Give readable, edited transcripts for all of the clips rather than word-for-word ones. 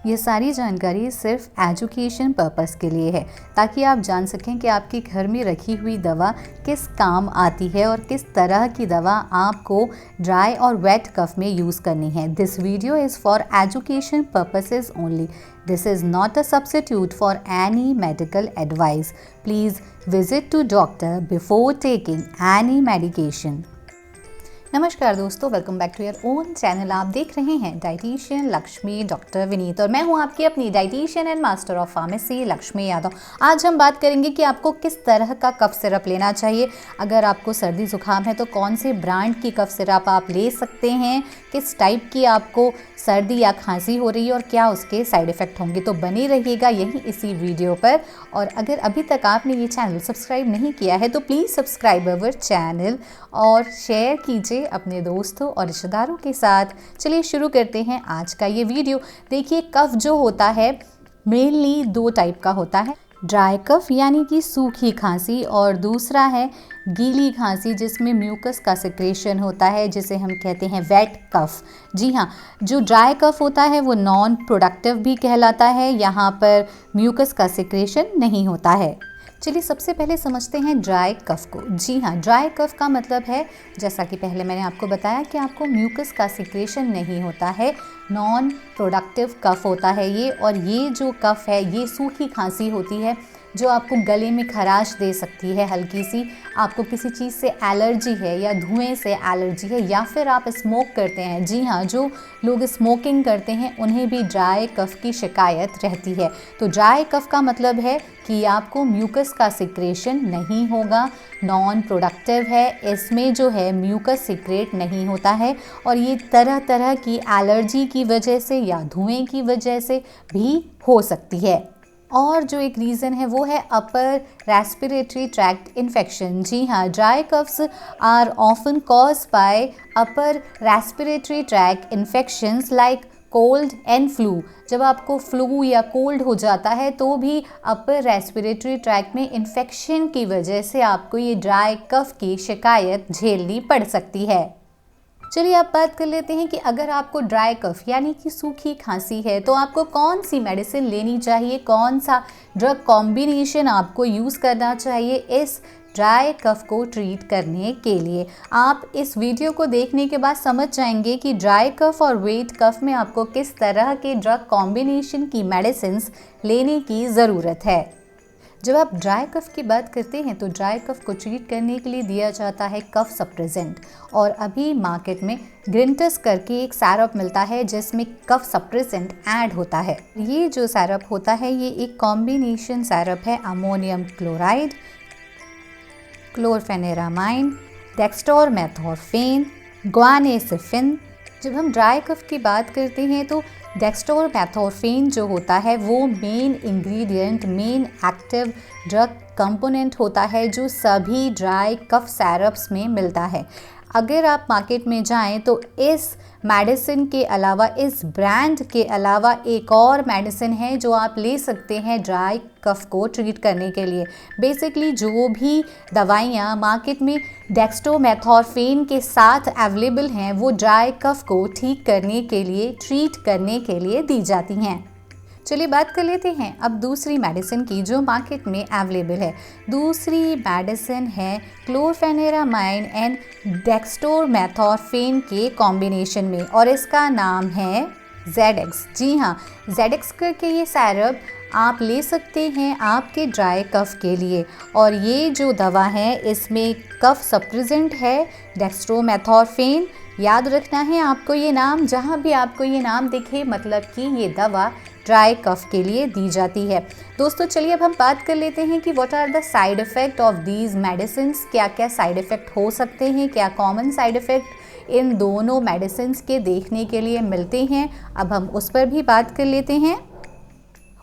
ये सारी जानकारी सिर्फ एजुकेशन पर्पस के लिए है, ताकि आप जान सकें कि आपके घर में रखी हुई दवा किस काम आती है और किस तरह की दवा आपको ड्राई और वेट कफ में यूज़ करनी है। This video is for education purposes only. This is not a substitute for any medical advice. Please visit to doctor before taking any medication. नमस्कार दोस्तों, welcome back to your own channel. आप देख रहे हैं dietitian Lakshmi doctor Vineet और मैं हूं आपकी अपनी dietitian and master of pharmacy Lakshmi Yadav. आज हम बात करेंगे कि आपको किस तरह का कफ सिरप लेना चाहिए। अगर आपको सर्दी जुकाम है तो कौन से ब्रांड की कफ सिरप आप ले सकते हैं, किस टाइप की आपको सर्दी या खांसी हो रही है और क्या उसके साइड इफ़ेक्ट होंगे। तो बने रहिएगा यही इसी वीडियो पर। और अगर अभी तक आपने ये चैनल सब्सक्राइब नहीं किया है तो प्लीज़ सब्सक्राइब अवर चैनल और शेयर कीजिए अपने दोस्तों और रिश्तेदारों के साथ। चलिए शुरू करते हैं आज का ये वीडियो। देखिए, कफ जो होता है मेनली दो टाइप का होता है, ड्राई कफ यानी कि सूखी खांसी, और दूसरा है गीली खांसी जिसमें म्यूकस का सिक्रेशन होता है, जिसे हम कहते हैं वेट कफ। जी हाँ, जो ड्राई कफ होता है वो नॉन प्रोडक्टिव भी कहलाता है, यहाँ पर म्यूकस का सिक्रेशन नहीं होता है। चलिए सबसे पहले समझते हैं ड्राई कफ को। जी हाँ, ड्राई कफ का मतलब है, जैसा कि पहले मैंने आपको बताया, कि आपको म्यूकस का सिक्रेशन नहीं होता है, नॉन प्रोडक्टिव कफ होता है ये। और ये जो कफ है ये सूखी खांसी होती है जो आपको गले में खराश दे सकती है हल्की सी, आपको किसी चीज़ से एलर्जी है या धुएं से एलर्जी है, या फिर आप स्मोक करते हैं। जी हाँ, जो लोग स्मोकिंग करते हैं उन्हें भी ड्राई कफ की शिकायत रहती है। तो ड्राई कफ का मतलब है कि आपको म्यूकस का सिक्रेशन नहीं होगा, नॉन प्रोडक्टिव है, इसमें जो है म्यूकस सिक्रेट नहीं होता है, और ये तरह तरह की एलर्जी की वजह से या धुएं की वजह से भी हो सकती है। और जो एक रीज़न है वो है अपर रेस्पिरेटरी ट्रैक्ट इन्फेक्शन। जी हाँ, dry coughs are often caused by upper respiratory tract infections like cold and flu. जब आपको फ्लू या कोल्ड हो जाता है तो भी अपर रेस्पिरेटरी ट्रैक्ट में इन्फेक्शन की वजह से आपको ये ड्राई कफ की शिकायत झेलनी पड़ सकती है। चलिए अब बात कर लेते हैं कि अगर आपको ड्राई कफ यानी कि सूखी खांसी है तो आपको कौन सी मेडिसिन लेनी चाहिए, कौन सा ड्रग कॉम्बिनेशन आपको यूज़ करना चाहिए इस ड्राई कफ को ट्रीट करने के लिए। आप इस वीडियो को देखने के बाद समझ जाएंगे कि ड्राई कफ और वेट कफ में आपको किस तरह के ड्रग कॉम्बिनेशन की मेडिसिन्स लेने की ज़रूरत है। जब आप ड्राई कफ की बात करते हैं तो ड्राई कफ को ट्रीट करने के लिए दिया जाता है कफ सप्रेजेंट, और अभी मार्केट में ग्रिंटस करके एक सैरप मिलता है जिसमें कफ सप्रेजेंट ऐड होता है। ये जो सैरप होता है ये एक कॉम्बिनेशन सैरप है अमोनियम क्लोराइड, क्लोरफेनेरामाइन, डेक्स्टोरमेथोर्फेन, ग्वानेसिफिन। जब हम ड्राई कफ की बात करते हैं तो डेक्स्टोरमेथोर्फेन जो होता है वो main ingredient, men active drug component होता है जो सभी ड्राई कफ सैरप्स में मिलता है। अगर आप मार्केट में जाएं तो इस मेडिसिन के अलावा, इस ब्रांड के अलावा एक और मेडिसिन है जो आप ले सकते हैं ड्राई कफ को ट्रीट करने के लिए। बेसिकली जो भी दवाइयाँ मार्केट में डेक्स्टोमेथोर्फेन के साथ अवेलेबल हैं वो ड्राई कफ को ठीक करने के लिए, ट्रीट करने के लिए दी जाती हैं। चलिए बात कर लेते हैं अब दूसरी मेडिसिन की जो मार्केट में अवेलेबल है। दूसरी मेडिसिन है क्लोरफेनेरामाइन एंड डेक्स्टोरमेथोर्फेन के कॉम्बिनेशन में, और इसका नाम है ZX। जी हाँ, ZX करके ये सैरप आप ले सकते हैं आपके ड्राई कफ के लिए। और ये जो दवा है इसमें कफ सप्रेजेंट है डेक्स्ट्रोमेथोर्फेन। याद रखना है आपको ये नाम, जहाँ भी आपको ये नाम दिखे मतलब कि ये दवा ड्राई कफ के लिए दी जाती है। दोस्तों चलिए अब हम बात कर लेते हैं कि what are the side effect of these medicines. क्या क्या साइड इफ़ेक्ट हो सकते हैं, क्या कॉमन साइड इफ़ेक्ट इन दोनों मेडिसिन्स के देखने के लिए मिलते हैं। अब हम उस पर भी बात कर लेते हैं।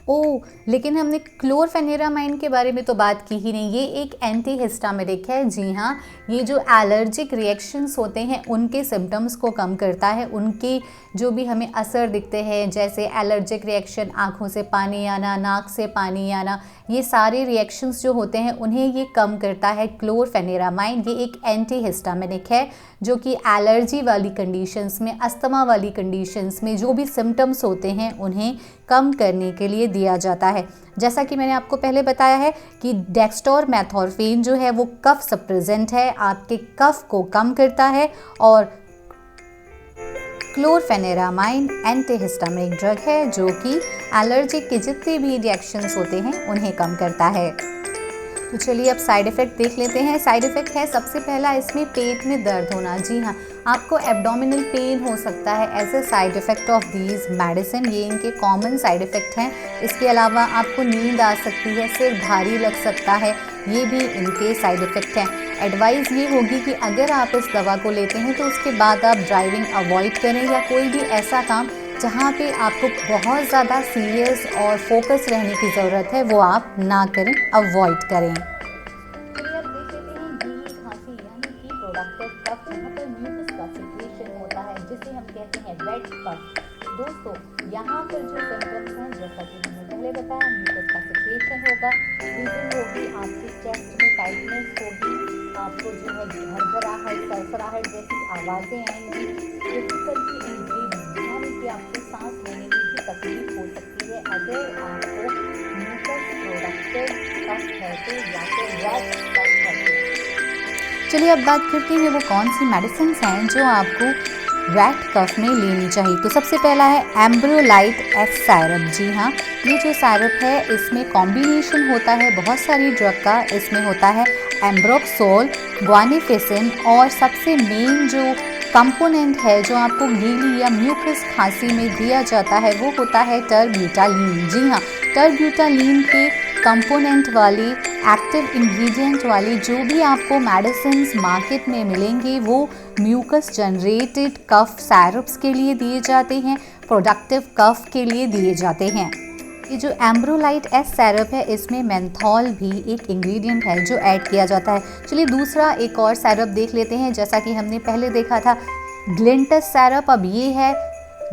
ओह, लेकिन हमने क्लोरफेनेरामाइन के बारे में तो बात की ही नहीं। ये एक एंटीहिस्टामिनिक है। जी हाँ, ये जो एलर्जिक रिएक्शंस होते हैं उनके सिम्टम्स को कम करता है। उनके जो भी हमें असर दिखते हैं, जैसे एलर्जिक रिएक्शन, आँखों से पानी आना, नाक से पानी आना, ये सारे रिएक्शंस जो होते हैं उन्हें ये कम करता है क्लोरफेनेरामाइन। ये एक एंटीहिस्टामिनिक है जो कि एलर्जी वाली कंडीशंस में, अस्थमा वाली कंडीशंस में जो भी सिम्टम्स होते हैं उन्हें कम करने के लिए दिया जाता है। जैसा कि मैंने आपको पहले बताया है कि डेक्स्टोरमेथॉर्फिन जो है वो कफ सप्रेजेंट है, आपके कफ को कम करता है, और क्लोरफेनेरामाइन एंटीहिस्टामिनिक ड्रग है जो कि एलर्जिक के जितने भी रिएक्शंस होते हैं उन्हें कम करता है। तो चलिए अब साइड इफ़ेक्ट देख लेते हैं। साइड इफ़ेक्ट है सबसे पहला इसमें पेट में दर्द होना। जी हाँ, आपको एब्डोमिनल पेन हो सकता है as a side effect of these medicine. ये इनके कॉमन साइड इफ़ेक्ट हैं। इसके अलावा आपको नींद आ सकती है, सिर भारी लग सकता है, ये भी इनके साइड इफ़ेक्ट हैं। एडवाइस ये होगी कि अगर आप इस दवा को लेते हैं तो उसके बाद आप ड्राइविंग अवॉइड करें, या कोई भी ऐसा काम जहाँ पे आपको बहुत ज़्यादा सीरियस और फोकस रहने की ज़रूरत है वो आप ना करें, अवॉइड करें। चलिए अब देख लेते हैं गीली खांसी यानी कि प्रोडक्टिव कफ, जहाँ पर म्यूकस का सिक्रेशन होता है जिसे हम कहते हैं वेट कफ। दोस्तों, यहाँ पर जो सिम्टम्स हैं जैसा कि हमने पहले बताया, म्यूकस का सिक्रेशन होगा, रीजन होगी आपके चेस्ट में टाइटनेस होगी, आपको जो है घरघराहट, सरसराहट जैसी आवाज़ें आएंगी, डिफिकल्टी इन ब्रीथिंग यानी कि आपको सांस लेने में भी तकलीफ हो सकती है अगर आपको म्यूकस प्रोडक्टिव कफ है तो, या फिर वेट कफ है तो। चलिए अब बात करते हैं वो कौन सी मेडिसिन हैं जो आपको वेट कफ में लेनी चाहिए। तो सबसे पहला है एम्ब्रोलाइट एस सायरप। जी हाँ, ये जो सायरप है इसमें कॉम्बिनेशन होता है बहुत सारी ड्रग का। इसमें होता है एम्ब्रोक्सोल, ग्वानिफिसिन, और सबसे मेन जो कंपोनेंट है जो आपको गीली या म्यूकस खांसी में दिया जाता है वो होता है टरब्यूटालीन। जी हाँ, टरब्यूटालीन के कंपोनेंट वाली, एक्टिव इंग्रेडिएंट वाली जो भी आपको मेडिसिन्स मार्केट में मिलेंगे वो म्यूकस जनरेटेड कफ सायरप्स के लिए दिए जाते हैं, प्रोडक्टिव कफ के लिए दिए जाते हैं। ये जो एम्ब्रोलाइट एस सायरप है इसमें मेंथॉल भी एक इंग्रेडिएंट है जो ऐड किया जाता है। चलिए दूसरा एक और सायरप देख लेते हैं। जैसा कि हमने पहले देखा था ग्लिंटस सायरप, अब ये है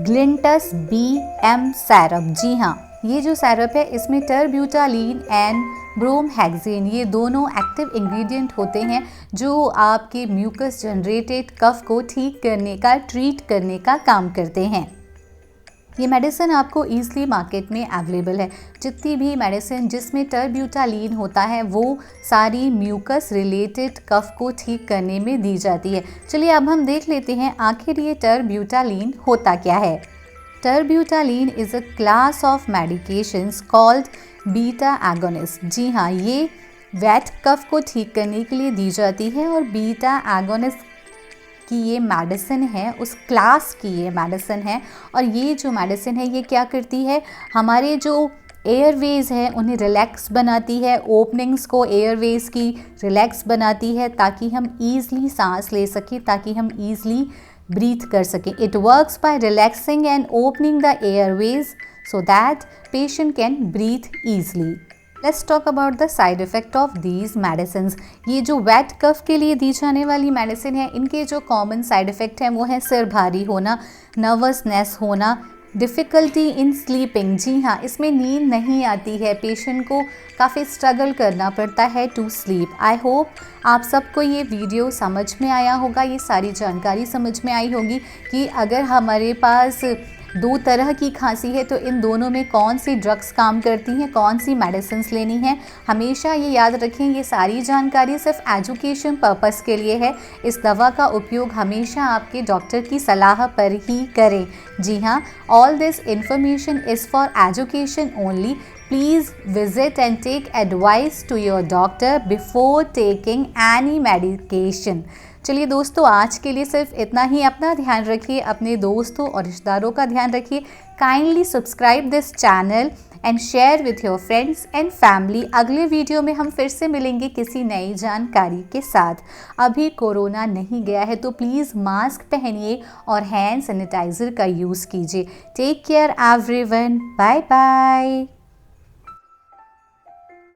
ग्लिंटस BM सायरप। जी हाँ, ये जो सायरप है इसमें टरब्यूटालीन एंड ब्रोमहेक्सिन ये दोनों एक्टिव इंग्रेडिएंट होते हैं जो आपके म्यूकस जनरेटेड कफ को ठीक करने का, ट्रीट करने का काम करते हैं। ये मेडिसिन आपको ईजिली मार्केट में अवेलेबल है। जितनी भी मेडिसिन जिसमें टरब्यूटालीन होता है वो सारी म्यूकस रिलेटेड कफ को ठीक करने में दी जाती है। चलिए अब हम देख लेते हैं आखिर ये टरब्यूटालीन होता क्या है। Terbutaline is a class of medications called beta agonist. जी हाँ, ये वेट कफ को ठीक करने के लिए दी जाती है और बीटा एगोनिस्ट कि ये मेडिसिन है, उस क्लास की ये मेडिसिन है। और ये जो मेडिसिन है ये क्या करती है, हमारे जो एयरवेज है उन्हें रिलैक्स बनाती है, ओपनिंग्स को एयरवेज की रिलैक्स बनाती है ताकि हम ईज़िली सांस ले सकें, ताकि हम ईज़िली ब्रीथ कर सकें। It works by relaxing and opening the airways so that patient can breathe easily. Let's talk about the side effect of these medicine. ये जो वेट कफ के लिए दी जाने वाली मेडिसिन है इनके जो कॉमन साइड इफ़ेक्ट हैं वो है सिर भारी होना, नर्वसनेस होना, डिफ़िकल्टी इन स्लीपिंग। जी हाँ, इसमें नींद नहीं आती है, पेशेंट को काफ़ी स्ट्रगल करना पड़ता है टू स्लीप। आई होप आप सबको ये वीडियो समझ में आया होगा, ये सारी जानकारी समझ में आई होगी कि अगर हमारे पास दो तरह की खांसी है तो इन दोनों में कौन सी ड्रग्स काम करती हैं, कौन सी मेडिसिन्स लेनी है। हमेशा ये याद रखें, ये सारी जानकारी सिर्फ एजुकेशन पर्पस के लिए है। इस दवा का उपयोग हमेशा आपके डॉक्टर की सलाह पर ही करें। जी हाँ, all this information is for education only. Please visit and take advice to your doctor before taking any medication. चलिए दोस्तों, आज के लिए सिर्फ इतना ही। अपना ध्यान रखिए, अपने दोस्तों और रिश्तेदारों का ध्यान रखिए। Kindly subscribe this channel and share with your friends and family. अगले वीडियो में हम फिर से मिलेंगे किसी नई जानकारी के साथ। अभी कोरोना नहीं गया है तो प्लीज़ मास्क पहनिए और हैंड सैनिटाइज़र का यूज़ कीजिए। Take care everyone, bye bye.